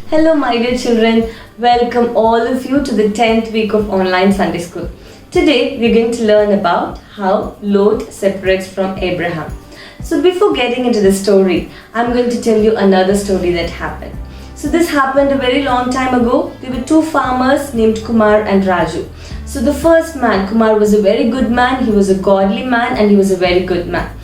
Hello, my dear children. Welcome all of you to the 10th week of online Sunday school. Today, we're going to learn about how Lot separates from Abraham. So, before getting into the story, I'm going to tell you another story that happened. So, this happened a very long time ago. There were two farmers named Kumar and Raju. So, the first man, Kumar, was a very good man. He was a godly man and he was a very good man.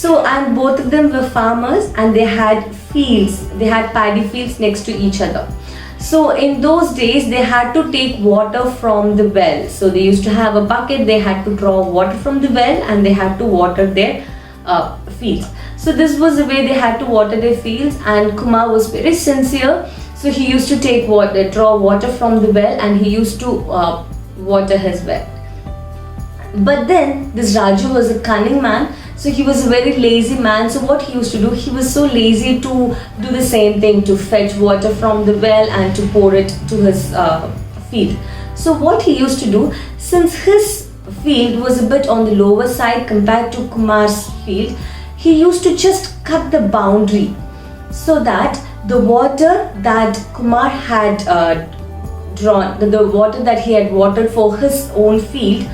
And both of them were farmers and they had fields, they had paddy fields next to each other. So in those days they had to take water from the well. So they used to have a bucket, they had to draw water from the well and they had to water their fields. So this was the way they had to water their fields, and Kumar was very sincere. So he used to take water, draw water from the well, and he used to water his well. But then this Raju was a cunning man, so he was a very lazy man. So what he used to do, he was so lazy to do the same thing, to fetch water from the well and to pour it to his field. So what he used to do, since his field was a bit on the lower side compared to Kumar's field, he used to just cut the boundary so that the water that Kumar had drawn, the water that he had watered for his own field,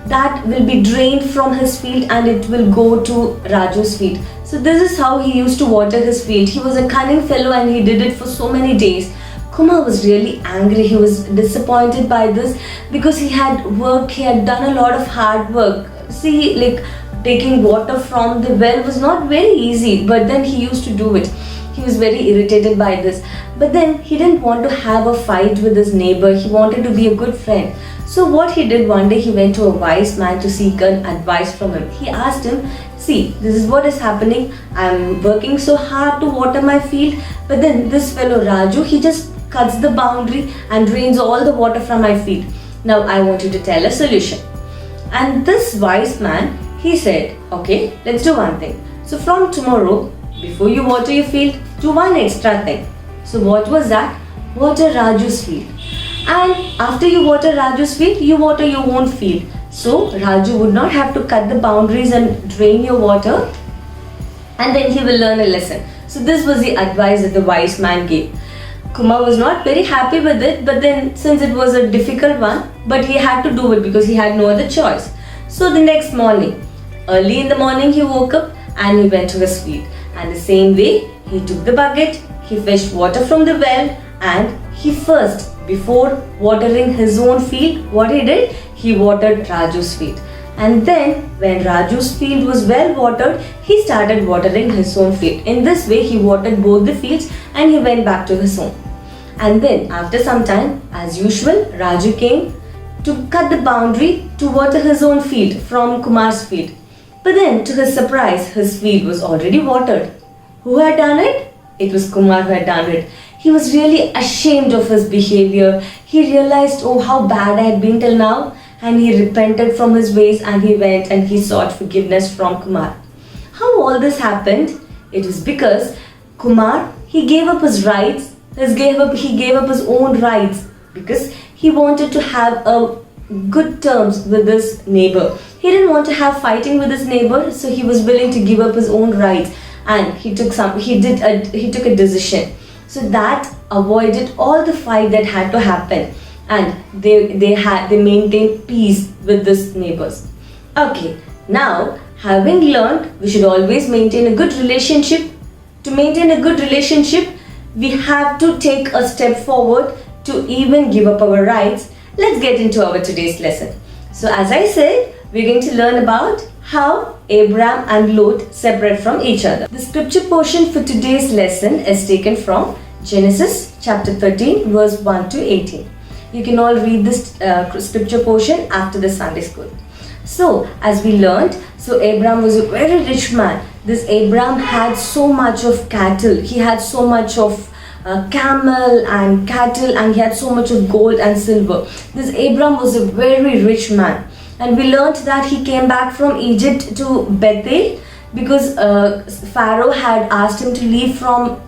that will be drained from his field and it will go to Raju's field. So this is how he used to water his field. He was a cunning fellow and he did it for so many days. Kumar was really angry. He was disappointed by this because he had worked, he had done a lot of hard work. See, like taking water from the well was not very easy, but then he used to do it. He was very irritated by this. But then he didn't want to have a fight with his neighbor. He wanted to be a good friend. So what he did, one day he went to a wise man to seek an advice from him. He asked him, see, this is what is happening. I'm working so hard to water my field, but then this fellow Raju, he just cuts the boundary and drains all the water from my field. Now I want you to tell a solution. And this wise man, he said, okay, let's do one thing. So from tomorrow, before you water your field, do one extra thing. So what was that? Water Raju's field. And after you water Raju's field, you water your own field. So Raju would not have to cut the boundaries and drain your water, and then he will learn a lesson. So this was the advice that the wise man gave. Kumar was not very happy with it, but then since it was a difficult one, but he had to do it because he had no other choice. So the next morning, early in the morning, he woke up and he went to his field. And the same way, he took the bucket, he fetched water from the well, and he first, before watering his own field, what he did? He watered Raju's field. And then when Raju's field was well watered, he started watering his own field. In this way, he watered both the fields and he went back to his home. And then after some time, as usual, Raju came to cut the boundary to water his own field from Kumar's field. But then to his surprise, his field was already watered. Who had done it? It was Kumar who had done it. He was really ashamed of his behavior. He realized, oh, how bad I had been till now. And he repented from his ways and he went and he sought forgiveness from Kumar. How all this happened? It was because Kumar, he gave up his rights. He gave up his own rights because he wanted to have a good terms with his neighbor. He didn't want to have fighting with his neighbor, so he was willing to give up his own rights. And he took a decision. So that avoided all the fight that had to happen, and they maintained peace with these neighbors. Okay, now having learned we should always maintain a good relationship. To maintain a good relationship, we have to take a step forward to even give up our rights. Let's get into our today's lesson. So as I said, we're going to learn about how Abraham and Lot separate from each other. The scripture portion for today's lesson is taken from Genesis chapter 13 verse 1 to 18. You can all read this scripture portion after the Sunday school. So as we learned, Abraham was a very rich man. This Abraham had so much of cattle. He had so much of camel and cattle, and he had so much of gold and silver. This Abraham was a very rich man. And we learned that he came back from Egypt to Bethel because Pharaoh had asked him to leave from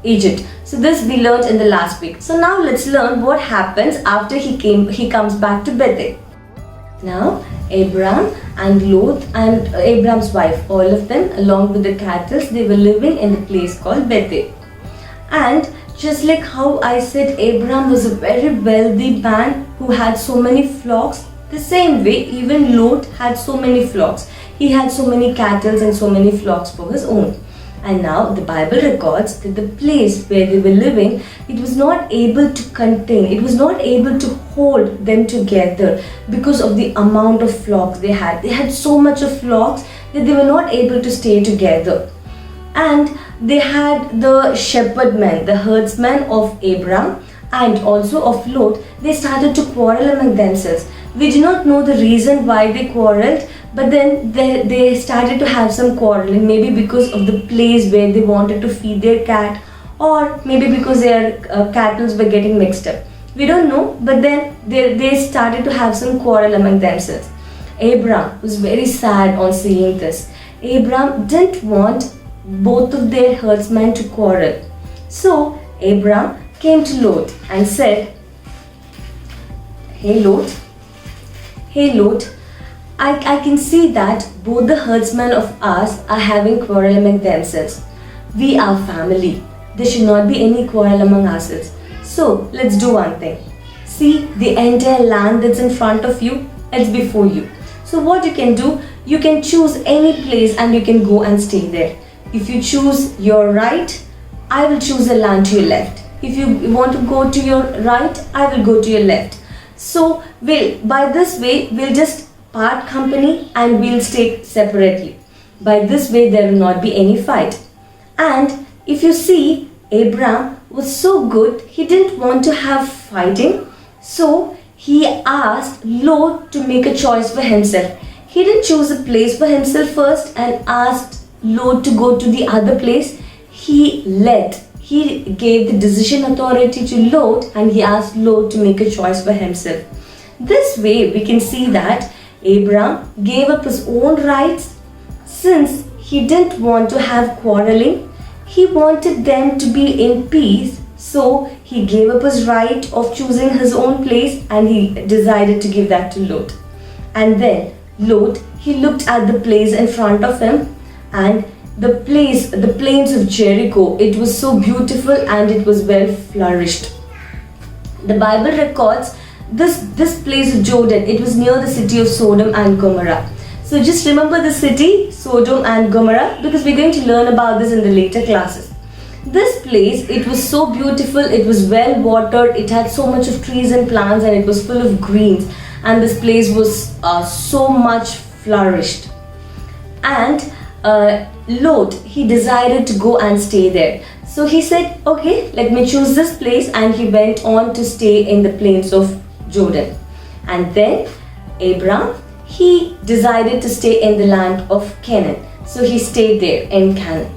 Egypt. So this we learned in the last week. So now let's learn what happens after he comes back to Bethel. Now Abraham and Lot and Abraham's wife, all of them along with the cattle, they were living in the place called Bethel. And Just like how I said Abraham was a very wealthy man who had so many flocks, the same way even Lot had so many flocks. He had so many cattle and so many flocks for his own. And now the Bible records that the place where they were living, it was not able to contain, it was not able to hold them together because of the amount of flocks they had. They had so much of flocks that they were not able to stay together. And they had the shepherd men, the herdsmen of Abraham and also of Lot. They started to quarrel among themselves. We do not know the reason why they quarreled, but then they started to have some quarreling, maybe because of the place where they wanted to feed their cat, or maybe because their cattle were getting mixed up. We don't know, but then they started to have some quarrel among themselves. Abraham was very sad on seeing this. Abraham didn't want both of their herdsmen to quarrel. So Abraham came to Lot and said, Hey Lot, I can see that both the herdsmen of us are having quarrel among themselves. We are family. There should not be any quarrel among ourselves. So let's do one thing. See the entire land that's in front of you, it's before you. So what you can do, you can choose any place and you can go and stay there. If you choose your right, I will choose the land to your left. If you want to go to your right, I will go to your left. So by this way, we'll just part company and we'll stay separately. By this way, there will not be any fight. And if you see, Abraham was so good, he didn't want to have fighting. So he asked Lot to make a choice for himself. He didn't choose a place for himself first and asked Lot to go to the other place. He gave the decision authority to Lot and he asked Lot to make a choice for himself. This way we can see that Abraham gave up his own rights since he didn't want to have quarreling. He wanted them to be in peace, so he gave up his right of choosing his own place and he decided to give that to Lot. And then Lot, he looked at the place in front of him, and the plains of Jericho, it was so beautiful and it was well flourished. The Bible records this place of Jordan, it was near the city of Sodom and Gomorrah. So just remember the city, Sodom and Gomorrah, because we're going to learn about this in the later classes. This place, it was so beautiful, it was well watered, it had so much of trees and plants and it was full of greens, and this place was so much flourished. And Lot, he decided to go and stay there. So he said, okay, let me choose this place, and he went on to stay in the plains of Jordan. And then Abraham, he decided to stay in the land of Canaan. So he stayed there in Canaan.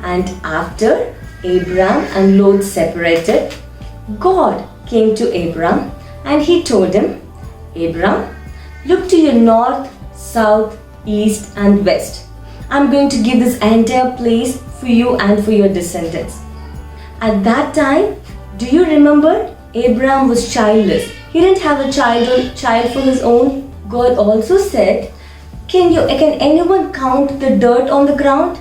And after Abraham and Lot separated, God came to Abraham and he told him, Abraham, look to your north, south, east and west. I'm going to give this entire place for you and for your descendants. At that time, do you remember? Abraham was childless. He didn't have a child for his own. God also said, can anyone count the dirt on the ground?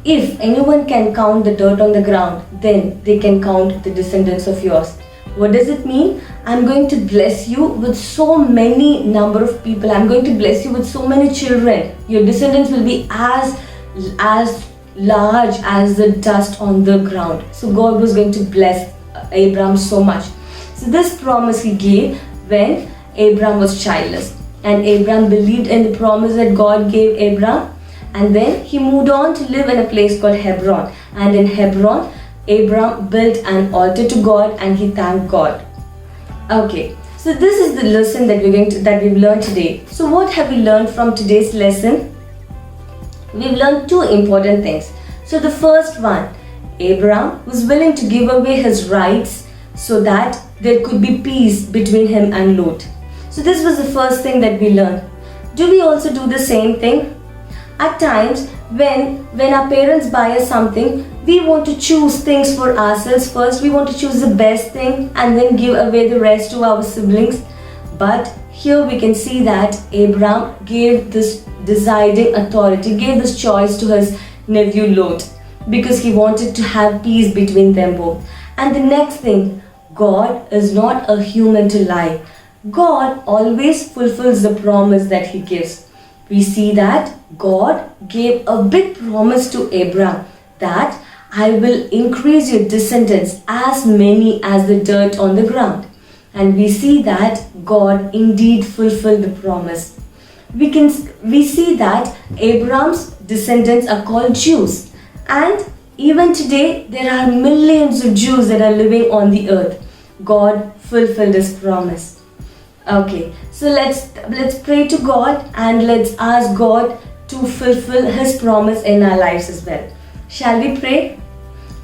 If anyone can count the dirt on the ground, then they can count the descendants of yours. What does it mean? I'm going to bless you with so many number of people. I'm going to bless you with so many children. Your descendants will be as large as the dust on the ground. So God was going to bless Abraham so much. So this promise he gave when Abraham was childless. And Abraham believed in the promise that God gave Abraham. And then he moved on to live in a place called Hebron. And in Hebron, Abraham built an altar to God and he thanked God. Okay, so this is the lesson that we've learned today. So what have we learned from today's lesson? We've learned two important things. So the first one, Abraham was willing to give away his rights so that there could be peace between him and Lot. So this was the first thing that we learned. Do we also do the same thing? At times, when our parents buy us something, we want to choose things for ourselves first. We want to choose the best thing and then give away the rest to our siblings. But here we can see that Abraham gave this deciding authority, gave this choice to his nephew Lot. because he wanted to have peace between them both. And the next thing, God is not a human to lie. God always fulfills the promise that he gives. We see that God gave a big promise to Abraham that I will increase your descendants as many as the dirt on the ground. And we see that God indeed fulfilled the promise. We see that Abraham's descendants are called Jews, and even today there are millions of Jews that are living on the earth. God fulfilled his promise. Okay, so let's pray to God and let's ask God to fulfill his promise in our lives as well. Shall we pray?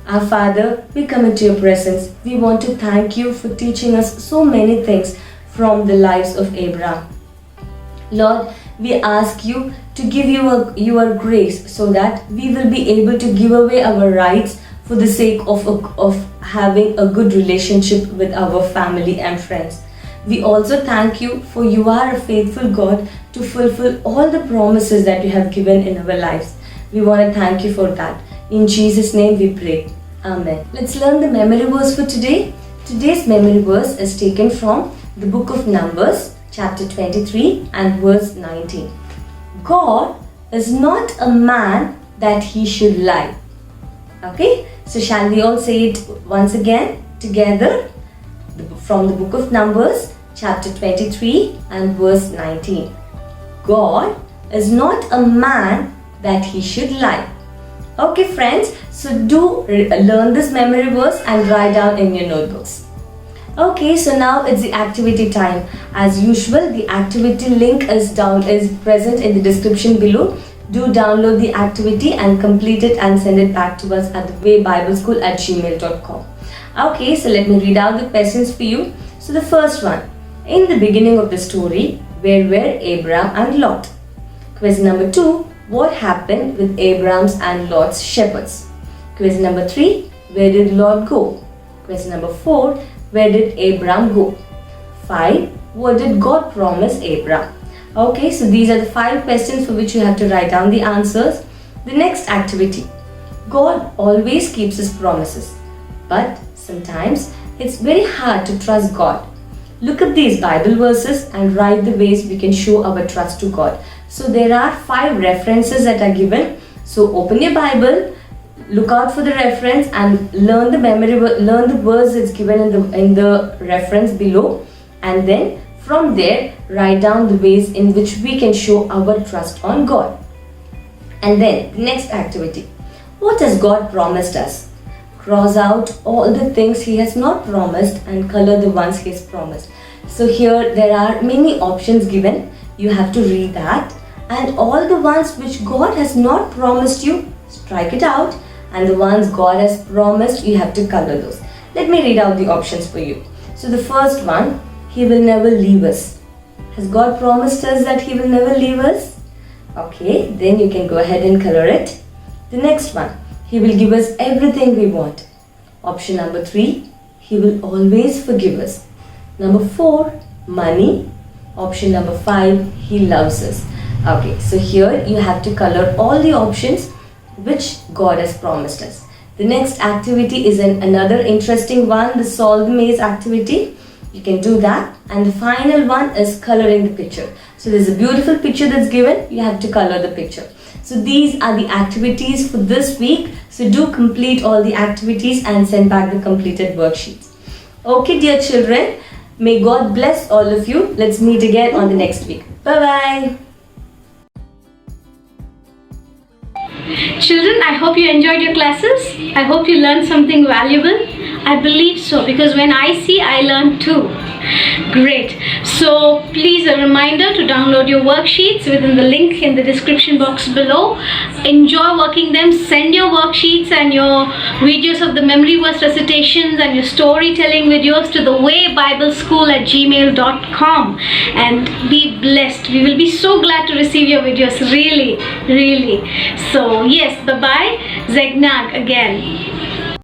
Our Father, we come into your presence. We want to thank you for teaching us so many things from the lives of Abraham. Lord, we ask you to give your grace so that we will be able to give away our rights for the sake of having a good relationship with our family and friends. We also thank you for you are a faithful God to fulfill all the promises that you have given in our lives. We want to thank you for that. In Jesus' name we pray. Amen. Let's learn the memory verse for today. Today's memory verse is taken from the book of Numbers, chapter 23 and verse 19. God is not a man that he should lie. Okay, so shall we all say it once again together? From the book of Numbers, chapter 23 and verse 19. God is not a man that he should lie. Okay friends, so do learn this memory verse and write down in your notebooks. Okay, so now it's the activity time. As usual, the activity link is present in the description below. Do download the activity and complete it and send it back to us at thewaybibleSchool@gmail.com. Okay, so let me read out the questions for you. So the first one, in the beginning of the story, where were Abraham and Lot? Question number 2, what happened with Abraham's and Lot's shepherds? Question number 3, where did Lot go? Question number 4, where did Abraham go? 5, what did God promise Abraham? Okay, so these are the 5 questions for which you have to write down the answers. The next activity, God always keeps his promises, but sometimes it's very hard to trust God. Look at these Bible verses and write the ways we can show our trust to God. So there are 5 references that are given. So open your Bible, look out for the reference and learn the words that's given in the reference below, and then from there write down the ways in which we can show our trust on God. And then the next activity, what has God promised us? Cross out all the things he has not promised and color the ones he has promised. So here there are many options given. You have to read that, and all the ones which God has not promised you, strike it out, and the ones God has promised, you have to color those. Let me read out the options for you. So the first one, he will never leave us. Has God promised us that he will never leave us? Okay, then you can go ahead and color it. The next one, he will give us everything we want. Option number 3, he will always forgive us. Number 4, money. Option number 5, he loves us. Okay, so here you have to color all the options which God has promised us. The next activity is another interesting one, the solve the maze activity. You can do that, and the final one is coloring the picture. So there's a beautiful picture that's given, you have to color the picture. So these are the activities for this week. So do complete all the activities and send back the completed worksheets. Okay dear children, may God bless all of you. Let's meet again on the next week. Bye-bye. Children, I hope you enjoyed your classes. I hope you learned something valuable. I believe so, because when I see, I learn too. Great. So please, a reminder to download your worksheets within the link in the description box below. Enjoy working them. Send your worksheets and your videos of the memory verse recitations and your storytelling videos to the waybibleSchool@gmail.com and be blessed. We will be so glad to receive your videos. Really, really. So yes, bye-bye. Zegnag again.